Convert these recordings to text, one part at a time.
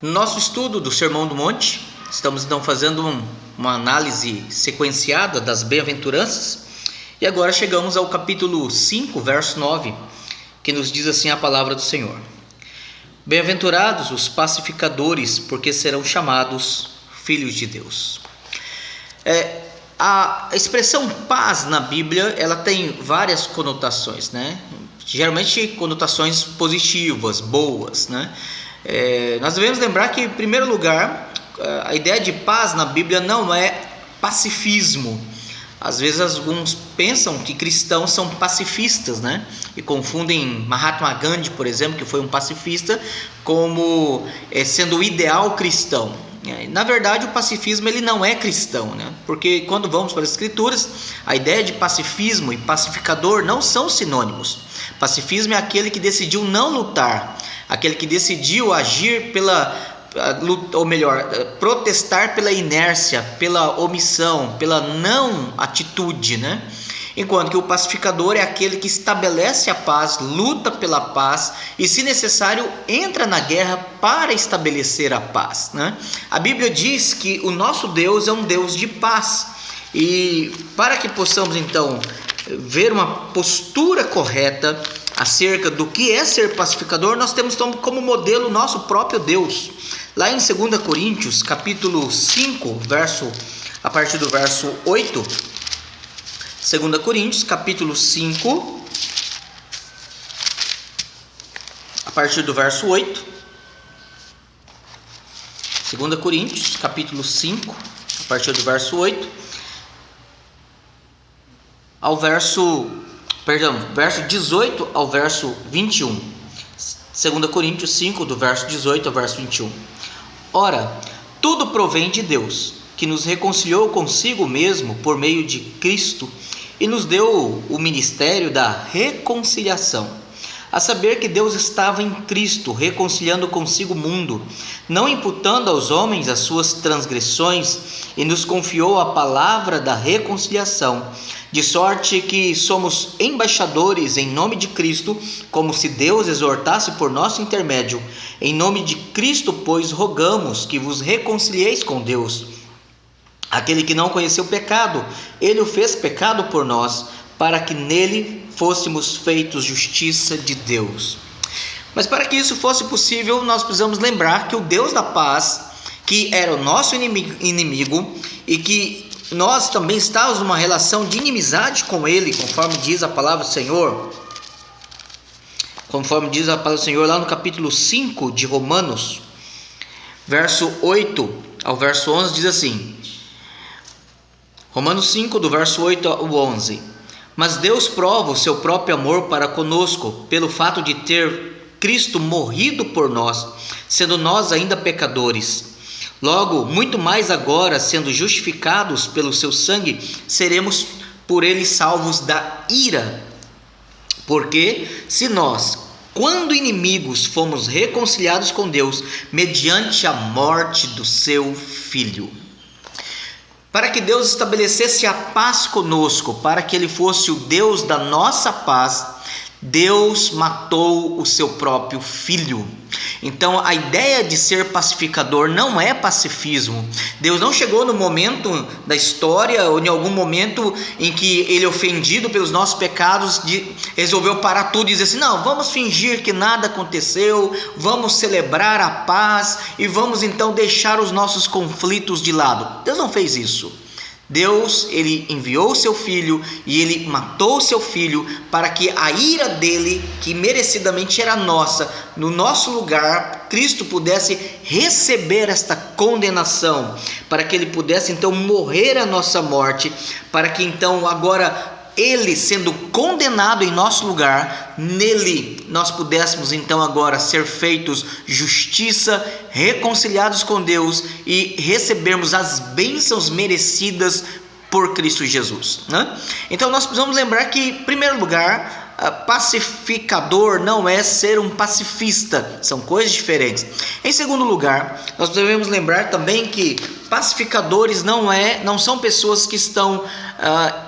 No nosso estudo do Sermão do Monte, estamos então fazendo uma análise sequenciada das bem-aventuranças e agora chegamos ao capítulo 5, verso 9, que nos diz assim a palavra do Senhor: Bem-aventurados os pacificadores, porque serão chamados filhos de Deus. A expressão paz na Bíblia, ela tem várias conotações, né? Geralmente conotações positivas, boas, né? Nós devemos lembrar que, em primeiro lugar, a ideia de paz na Bíblia não é pacifismo. Às vezes alguns pensam que cristãos são pacifistas, né? E confundem Mahatma Gandhi, por exemplo, que foi um pacifista, como sendo o ideal cristão. Na verdade, o pacifismo ele não é cristão, né? Porque quando vamos para as Escrituras, a ideia de pacifismo e pacificador não são sinônimos. Pacifismo é aquele que decidiu não lutar, aquele que decidiu agir protestar pela inércia, pela omissão, pela não atitude, né? Enquanto que o pacificador é aquele que estabelece a paz, luta pela paz e, se necessário, entra na guerra para estabelecer a paz, né? A Bíblia diz que o nosso Deus é um Deus de paz. E para que possamos então ver uma postura correta acerca do que é ser pacificador, nós temos então como modelo o nosso próprio Deus. Lá em 2 Coríntios, capítulo 5, a partir do verso 8, 2 Coríntios, capítulo 5, a partir do verso 8. 2 Coríntios, capítulo 5, a partir do verso 8, verso 18 ao verso 21. 2 Coríntios 5, do verso 18 ao verso 21. Ora, tudo provém de Deus, que nos reconciliou consigo mesmo por meio de Cristo e nos deu o ministério da reconciliação. A saber que Deus estava em Cristo, reconciliando consigo o mundo, não imputando aos homens as suas transgressões, e nos confiou a palavra da reconciliação, de sorte que somos embaixadores em nome de Cristo, como se Deus exortasse por nosso intermédio. Em nome de Cristo, pois, rogamos que vos reconcilieis com Deus. Aquele que não conheceu pecado, ele o fez pecado por nós, para que nele fôssemos feitos justiça de Deus. Mas para que isso fosse possível, nós precisamos lembrar que o Deus da paz, que era o nosso inimigo e que nós também estávamos numa relação de inimizade com ele, conforme diz a palavra do Senhor. Conforme diz a palavra do Senhor lá no capítulo 5 de Romanos, verso 8 ao verso 11, diz assim: Romanos 5, do verso 8 ao 11. Mas Deus prova o seu próprio amor para conosco, pelo fato de ter Cristo morrido por nós, sendo nós ainda pecadores. Logo, muito mais agora, sendo justificados pelo seu sangue, seremos por ele salvos da ira. Porque se nós, quando inimigos, fomos reconciliados com Deus, mediante a morte do seu Filho. Para que Deus estabelecesse a paz conosco, para que ele fosse o Deus da nossa paz, Deus matou o seu próprio Filho. Então a ideia de ser pacificador não é pacifismo. Deus não chegou no momento da história ou em algum momento em que ele, ofendido pelos nossos pecados, resolveu parar tudo e dizer assim: não, vamos fingir que nada aconteceu, vamos celebrar a paz e vamos então deixar os nossos conflitos de lado. Deus não fez isso. Deus, ele enviou o seu Filho e ele matou o seu Filho para que a ira dele, que merecidamente era nossa, no nosso lugar, Cristo pudesse receber esta condenação, para que ele pudesse então morrer a nossa morte, para que então agora ele, sendo condenado em nosso lugar, nele nós pudéssemos então agora ser feitos justiça, reconciliados com Deus e recebermos as bênçãos merecidas por Cristo Jesus, né? Então nós precisamos lembrar que, em primeiro lugar, pacificador não é ser um pacifista, são coisas diferentes. Em segundo lugar, nós devemos lembrar também que pacificadores não são pessoas que estão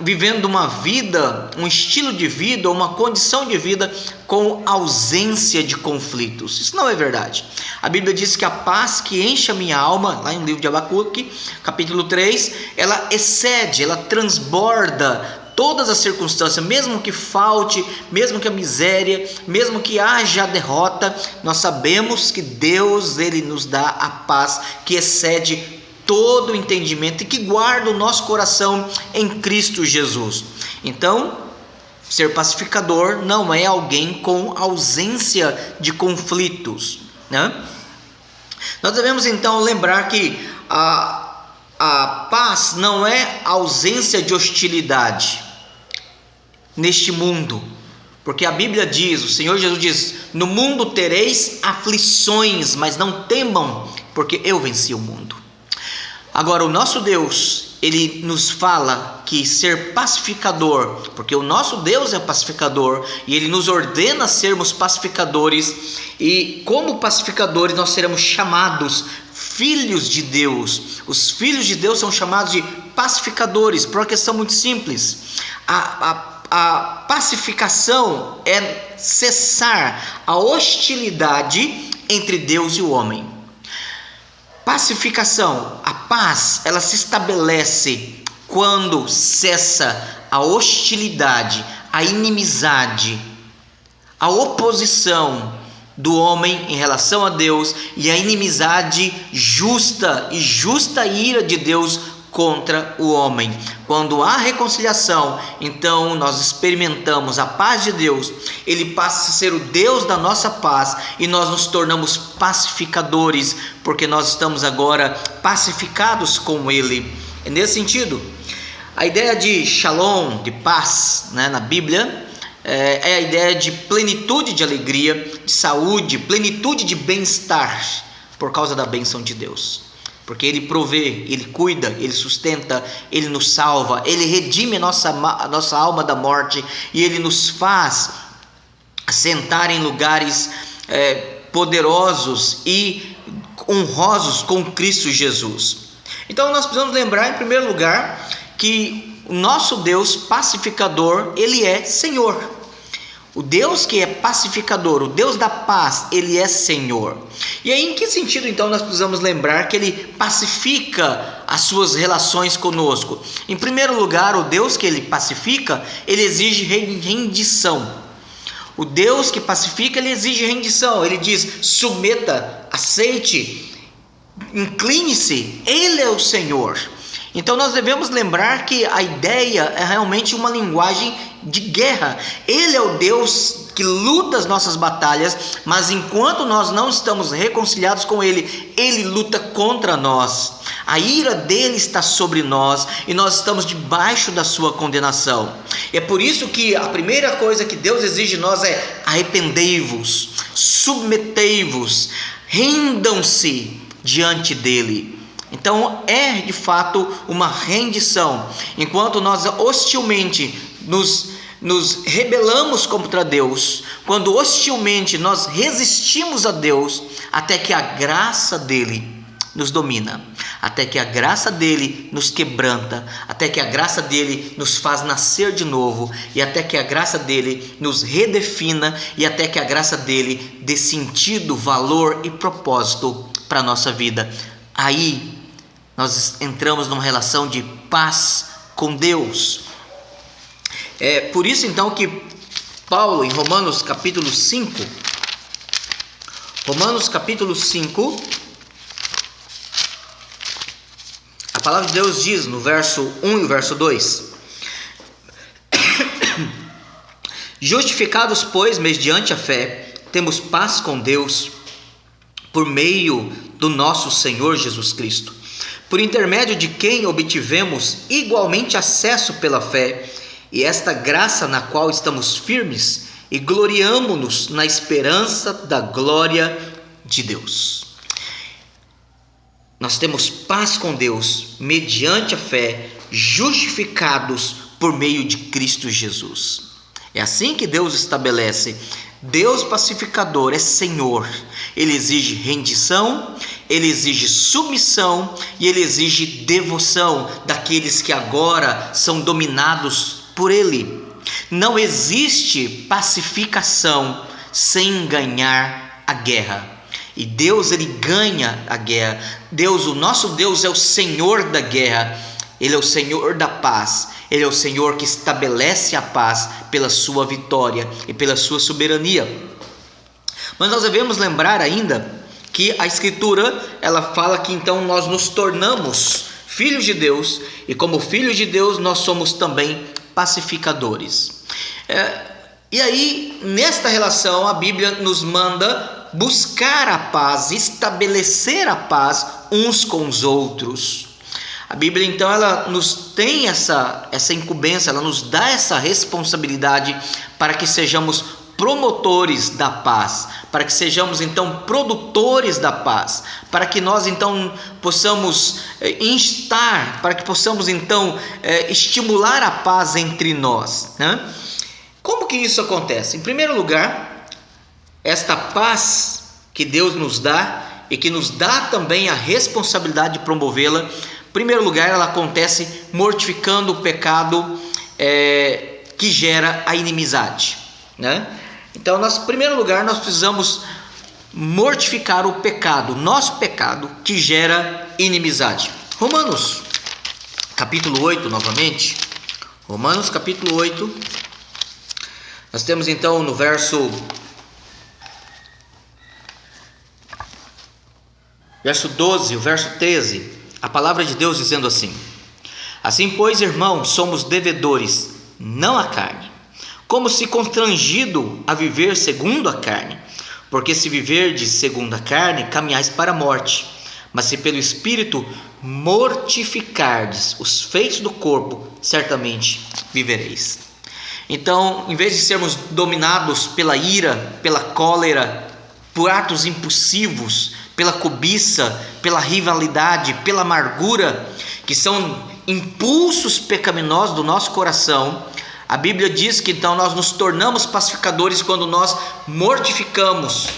vivendo uma vida, um estilo de vida, uma condição de vida com ausência de conflitos. Isso não é verdade. A Bíblia diz que a paz que enche a minha alma, lá no livro de Abacuque, capítulo 3, ela excede, ela transborda todas as circunstâncias, mesmo que falte, mesmo que a miséria, mesmo que haja a derrota, nós sabemos que Deus, Ele nos dá a paz que excede todo o entendimento e que guarda o nosso coração em Cristo Jesus. Então, ser pacificador não é alguém com ausência de conflitos, né? Nós devemos então lembrar que a paz não é ausência de hostilidade neste mundo, porque a Bíblia diz, o Senhor Jesus diz: no mundo tereis aflições, mas não temam, porque eu venci o mundo. Agora, o nosso Deus, Ele nos fala que ser pacificador, porque o nosso Deus é pacificador, e Ele nos ordena sermos pacificadores, e como pacificadores nós seremos chamados filhos de Deus. Os filhos de Deus são chamados de pacificadores, por uma questão muito simples. A pacificação é cessar a hostilidade entre Deus e o homem. Pacificação, a paz, ela se estabelece quando cessa a hostilidade, a inimizade, a oposição do homem em relação a Deus e a inimizade justa e justa ira de Deus contra o homem. Quando há reconciliação, então nós experimentamos a paz de Deus. Ele passa a ser o Deus da nossa paz e nós nos tornamos pacificadores, porque nós estamos agora pacificados com Ele. É nesse sentido, a ideia de shalom, de paz, né, na Bíblia, é a ideia de plenitude de alegria, de saúde, plenitude de bem-estar, por causa da bênção de Deus. Porque Ele provê, Ele cuida, Ele sustenta, Ele nos salva, Ele redime a nossa alma da morte e Ele nos faz sentar em lugares poderosos e honrosos com Cristo Jesus. Então nós precisamos lembrar, em primeiro lugar, que o nosso Deus pacificador, Ele é Senhor. O Deus que é pacificador, o Deus da paz, Ele é Senhor. E aí, em que sentido então nós precisamos lembrar que Ele pacifica as suas relações conosco? Em primeiro lugar, o Deus que Ele pacifica, Ele exige rendição. O Deus que pacifica, Ele exige rendição. Ele diz: submeta, aceite, incline-se, Ele é o Senhor. Então nós devemos lembrar que a ideia é realmente uma linguagem de guerra. Ele é o Deus que luta as nossas batalhas, mas enquanto nós não estamos reconciliados com Ele, Ele luta contra nós. A ira dele está sobre nós e nós estamos debaixo da sua condenação. E é por isso que a primeira coisa que Deus exige de nós é: arrependei-vos, submetei-vos, rendam-se diante dele. Então é de fato uma rendição. Enquanto nós hostilmente nos rebelamos contra Deus, quando hostilmente nós resistimos a Deus, até que a graça dele nos domina, até que a graça dele nos quebranta, até que a graça dele nos faz nascer de novo, e até que a graça dele nos redefina, e até que a graça dele dê sentido, valor e propósito para a nossa vida. Aí nós entramos numa relação de paz com Deus. É por isso então que Paulo, em Romanos capítulo 5, a palavra de Deus diz no verso 1 e verso 2: justificados, pois, mediante a fé, temos paz com Deus, por meio do nosso Senhor Jesus Cristo, por intermédio de quem obtivemos igualmente acesso pela fé, e esta graça na qual estamos firmes, e gloriamo-nos na esperança da glória de Deus. Nós temos paz com Deus mediante a fé, justificados por meio de Cristo Jesus. É assim que Deus estabelece. Deus pacificador é Senhor. Ele exige rendição, ele exige submissão e ele exige devoção daqueles que agora são dominados por ele. Não existe pacificação sem ganhar a guerra. E Deus, ele ganha a guerra. Deus, o nosso Deus, é o Senhor da guerra. Ele é o Senhor da paz. Ele é o Senhor que estabelece a paz pela sua vitória e pela sua soberania. Mas nós devemos lembrar ainda que a Escritura, ela fala que então nós nos tornamos filhos de Deus, e como filhos de Deus nós somos também pacificadores. E aí, nesta relação, a Bíblia nos manda buscar a paz, estabelecer a paz uns com os outros. A Bíblia, então, ela nos tem essa incumbência, ela nos dá essa responsabilidade para que sejamos promotores da paz, para que sejamos, então, produtores da paz, para que nós, então, possamos instar, para que possamos, então, estimular a paz entre nós, né? Como que isso acontece? Em primeiro lugar, esta paz que Deus nos dá e que nos dá também a responsabilidade de promovê-la, em primeiro lugar, ela acontece mortificando o pecado que gera a inimizade, né? Então, em primeiro lugar, nós precisamos mortificar o pecado, nosso pecado que gera inimizade. Romanos, capítulo 8, novamente. Romanos, capítulo 8. Nós temos então no verso 12, o verso 13, a palavra de Deus dizendo assim: assim, pois, irmãos, somos devedores, não à carne, como se constrangido a viver segundo a carne. Porque se viverdes segundo a carne, caminhais para a morte. Mas se pelo Espírito mortificardes os feitos do corpo, certamente vivereis. Então, em vez de sermos dominados pela ira, pela cólera, por atos impulsivos, pela cobiça, pela rivalidade, pela amargura, que são impulsos pecaminosos do nosso coração, a Bíblia diz que então nós nos tornamos pacificadores quando nós mortificamos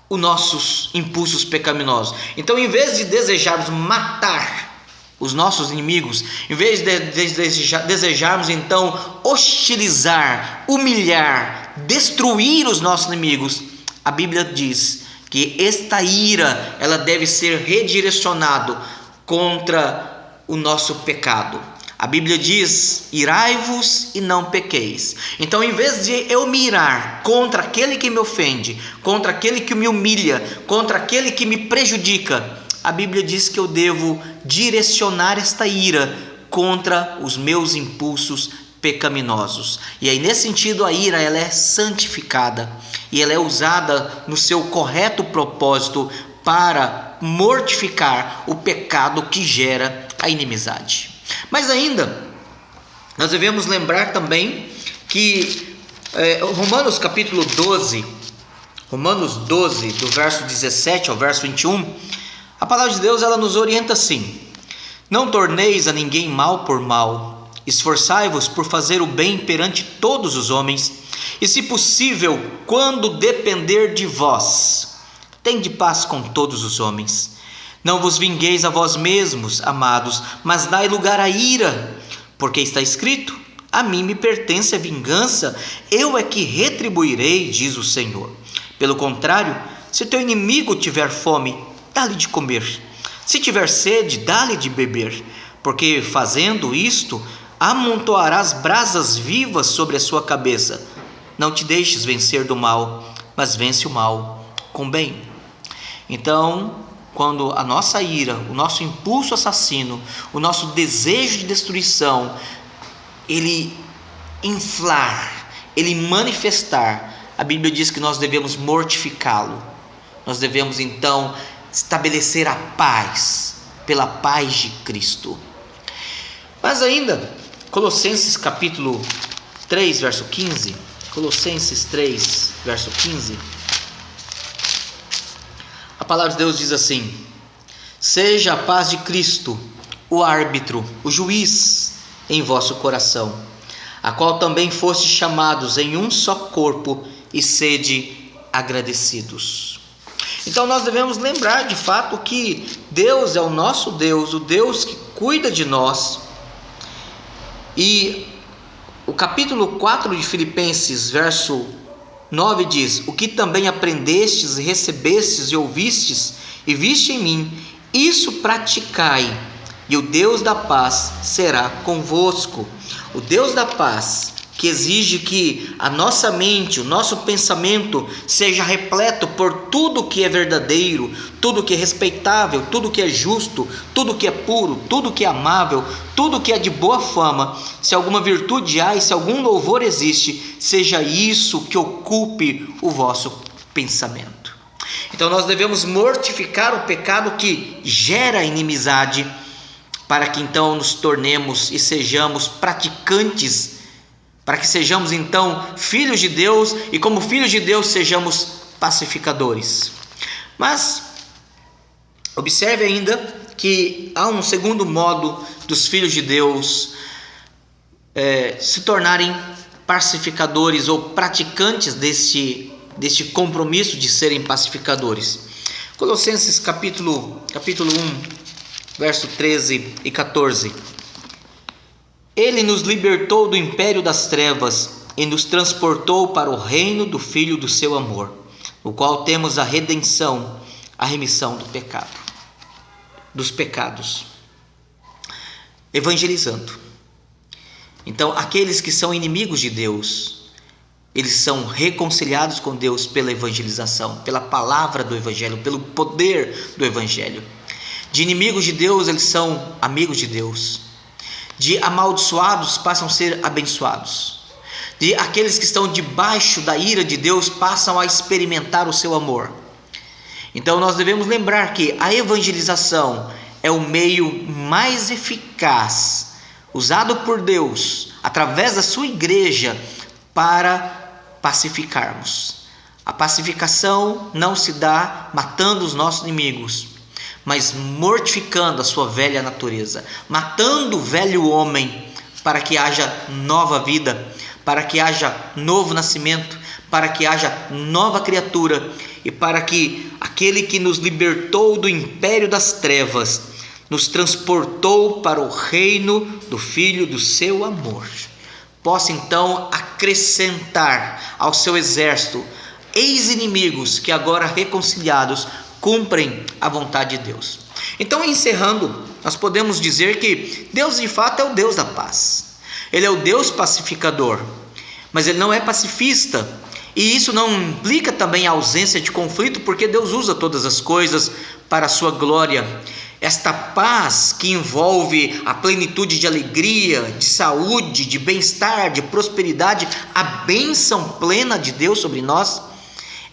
os nossos impulsos pecaminosos. Então, em vez de desejarmos matar os nossos inimigos, em vez de desejarmos então hostilizar, humilhar, destruir os nossos inimigos, a Bíblia diz que esta ira, ela deve ser redirecionada contra o nosso pecado. A Bíblia diz: irai-vos e não pequeis. Então, em vez de eu me irar contra aquele que me ofende, contra aquele que me humilha, contra aquele que me prejudica, a Bíblia diz que eu devo direcionar esta ira contra os meus impulsos pecaminosos. E aí, nesse sentido, a ira, ela é santificada e ela é usada no seu correto propósito para mortificar o pecado que gera a inimizade. Mas ainda, nós devemos lembrar também que Romanos capítulo 12, do verso 17 ao verso 21, a palavra de Deus, ela nos orienta assim: não torneis a ninguém mal por mal, esforçai-vos por fazer o bem perante todos os homens, e se possível, quando depender de vós, tende paz com todos os homens. Não vos vingueis a vós mesmos, amados, mas dai lugar à ira, porque está escrito: a mim me pertence a vingança, eu é que retribuirei, diz o Senhor. Pelo contrário, se teu inimigo tiver fome, dá-lhe de comer, se tiver sede, dá-lhe de beber, porque fazendo isto, amontoarás brasas vivas sobre a sua cabeça. Não te deixes vencer do mal, mas vence o mal com bem. Então, quando a nossa ira, o nosso impulso assassino, o nosso desejo de destruição, ele inflar, ele manifestar, a Bíblia diz que nós devemos mortificá-lo. Nós devemos então estabelecer a paz, pela paz de Cristo. Mas ainda, Colossenses capítulo 3, verso 15, Colossenses 3, verso 15, a palavra de Deus diz assim: seja a paz de Cristo o árbitro, o juiz em vosso coração, a qual também fostes chamados em um só corpo, e sede agradecidos. Então nós devemos lembrar de fato que Deus é o nosso Deus, o Deus que cuida de nós. E o capítulo 4 de Filipenses, verso 9 diz: o que também aprendestes e recebestes e ouvistes e viste em mim, isso praticai, e o Deus da paz será convosco. O Deus da paz, que exige que a nossa mente, o nosso pensamento seja repleto por tudo que é verdadeiro, tudo que é respeitável, tudo que é justo, tudo que é puro, tudo que é amável, tudo que é de boa fama, se alguma virtude há e se algum louvor existe, seja isso que ocupe o vosso pensamento. Então nós devemos mortificar o pecado que gera inimizade, para que então nos tornemos e sejamos praticantes, para que sejamos então filhos de Deus, e como filhos de Deus sejamos pacificadores. Mas observe ainda que há um segundo modo dos filhos de Deus se tornarem pacificadores ou praticantes deste compromisso de serem pacificadores. Colossenses capítulo 1, verso 13 e 14. Ele nos libertou do império das trevas e nos transportou para o reino do Filho do seu amor, no qual temos a redenção, a remissão dos pecados. Evangelizando. Então, aqueles que são inimigos de Deus, eles são reconciliados com Deus pela evangelização, pela palavra do Evangelho, pelo poder do Evangelho. De inimigos de Deus, eles são amigos de Deus. De amaldiçoados passam a ser abençoados. De aqueles que estão debaixo da ira de Deus passam a experimentar o seu amor. Então nós devemos lembrar que a evangelização é o meio mais eficaz usado por Deus através da sua igreja para pacificarmos. A pacificação não se dá matando os nossos inimigos, mas mortificando a sua velha natureza, matando o velho homem, para que haja nova vida, para que haja novo nascimento, para que haja nova criatura, e para que aquele que nos libertou do império das trevas, nos transportou para o reino do Filho do seu amor, possa então acrescentar ao seu exército ex-inimigos que agora reconciliados cumprem a vontade de Deus. Então, encerrando, nós podemos dizer que Deus de fato é o Deus da paz. Ele é o Deus pacificador, mas Ele não é pacifista. E isso não implica também a ausência de conflito, porque Deus usa todas as coisas para a sua glória. Esta paz que envolve a plenitude de alegria, de saúde, de bem-estar, de prosperidade, a bênção plena de Deus sobre nós,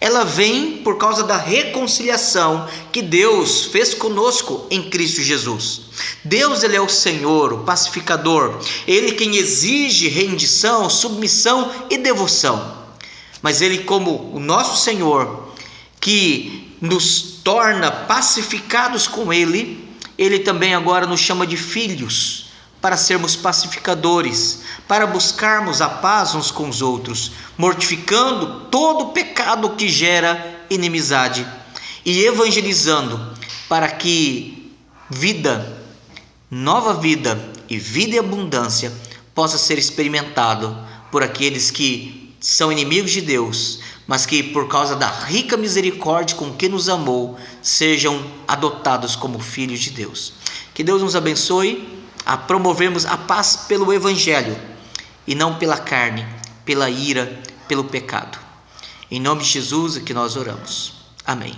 ela vem por causa da reconciliação que Deus fez conosco em Cristo Jesus. Deus, Ele é o Senhor, o pacificador. Ele quem exige rendição, submissão e devoção. Mas Ele, como o nosso Senhor, que nos torna pacificados com Ele, Ele também agora nos chama de filhos, para sermos pacificadores, para buscarmos a paz uns com os outros, mortificando todo o pecado que gera inimizade e evangelizando para que vida, nova vida e vida em abundância possa ser experimentado por aqueles que são inimigos de Deus, mas que por causa da rica misericórdia com que nos amou, sejam adotados como filhos de Deus. Que Deus nos abençoe a promovermos a paz pelo Evangelho e não pela carne, pela ira, pelo pecado. Em nome de Jesus é que nós oramos. Amém.